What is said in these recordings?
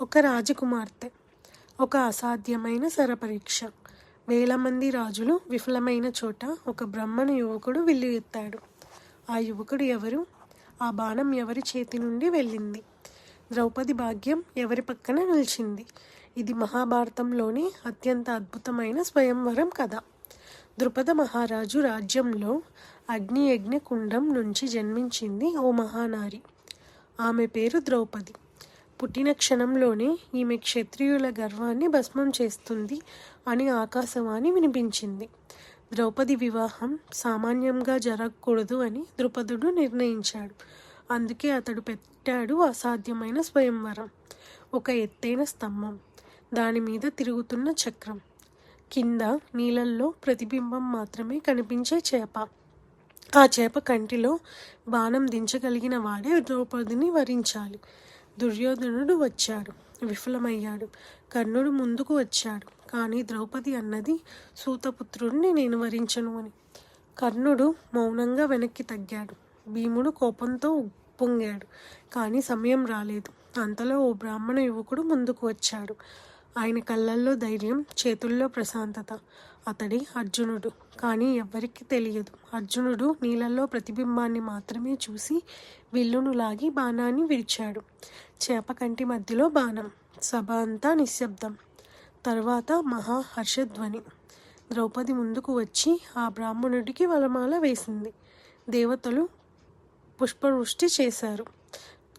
ఒక రాజకుమార్తె. ఒక అసాధ్యమైన శరపరీక్ష. వేల మంది రాజులు విఫలమైన చోట ఒక బ్రాహ్మణ యువకుడు విల్లు ఎత్తాడు. ఆ యువకుడు ఎవరు? ఆ బాణం ఎవరి చేతి నుండి వెళ్ళింది? ద్రౌపది భాగ్యం ఎవరి పక్కన నిలిచింది? ఇది మహాభారతంలోని అత్యంత అద్భుతమైన స్వయంవరం కథ. ద్రుపద మహారాజు రాజ్యంలో అగ్నియజ్ఞ కుండం నుంచి జన్మించింది ఓ మహానారి. ఆమె పేరు ద్రౌపది. పుట్టిన క్షణంలోనే ఈమె క్షత్రియుల గర్వాన్ని భస్మం చేస్తుంది అని ఆకాశవాణి వినిపించింది. ద్రౌపది వివాహం సామాన్యంగా జరగకూడదు అని ద్రుపదుడు నిర్ణయించాడు. అందుకే అతడు పెట్టాడు అసాధ్యమైన స్వయంవరం. ఒక ఎత్తైన స్తంభం, దాని మీద తిరుగుతున్న చక్రం, కింద నీళ్ళల్లో ప్రతిబింబం మాత్రమే కనిపించే చేప. ఆ చేప కంటిలో బాణం దించగలిగిన వాడే ద్రౌపదిని వరించాలి. దుర్యోధనుడు వచ్చాడు, విఫలమయ్యాడు. కర్ణుడు ముందుకు వచ్చాడు, కానీ ద్రౌపది అన్నది సూతపుత్రుడిని నేను వరించను అని. కర్ణుడు మౌనంగా వెనక్కి తగ్గాడు. భీముడు కోపంతో ఉప్పొంగాడు, కానీ సమయం రాలేదు. అంతలో ఓ బ్రాహ్మణ యువకుడు ముందుకు వచ్చాడు. ఆయన కళ్ళల్లో ధైర్యం, చేతుల్లో ప్రశాంతత. అతడి అర్జునుడు. కానీ ఎవ్వరికీ తెలియదు. అర్జునుడు నీళ్ళల్లో ప్రతిబింబాన్ని మాత్రమే చూసి విల్లును లాగి బాణాన్ని విరిచాడు. చేప కంటి మధ్యలో బాణం. సభ అంతా నిశ్శబ్దం. తర్వాత మహా హర్షధ్వని. ద్రౌపది ముందుకు వచ్చి ఆ బ్రాహ్మణుడికి వలమాల వేసింది. దేవతలు పుష్పవృష్టి చేశారు.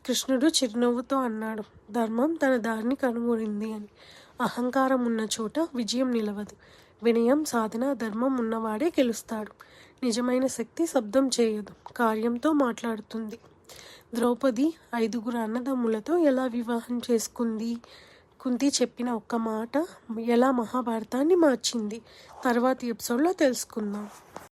కృష్ణుడు చిరునవ్వుతో అన్నాడు, ధర్మం తన దారిని కనుగొనింది అని. అహంకారం ఉన్న చోట విజయం నిలవదు. వినయం, సాధన, ధర్మం ఉన్నవాడే గెలుస్తాడు. నిజమైన శక్తి శబ్దం చేయదు, కార్యంతో మాట్లాడుతుంది. ద్రౌపది 5 అన్నదమ్ములతో ఎలా వివాహం చేసుకుంది? కుంతి చెప్పిన ఒక్క మాట ఎలా మహాభారతాన్ని మార్చింది? తర్వాతి ఎపిసోడ్లో తెలుసుకుందాం.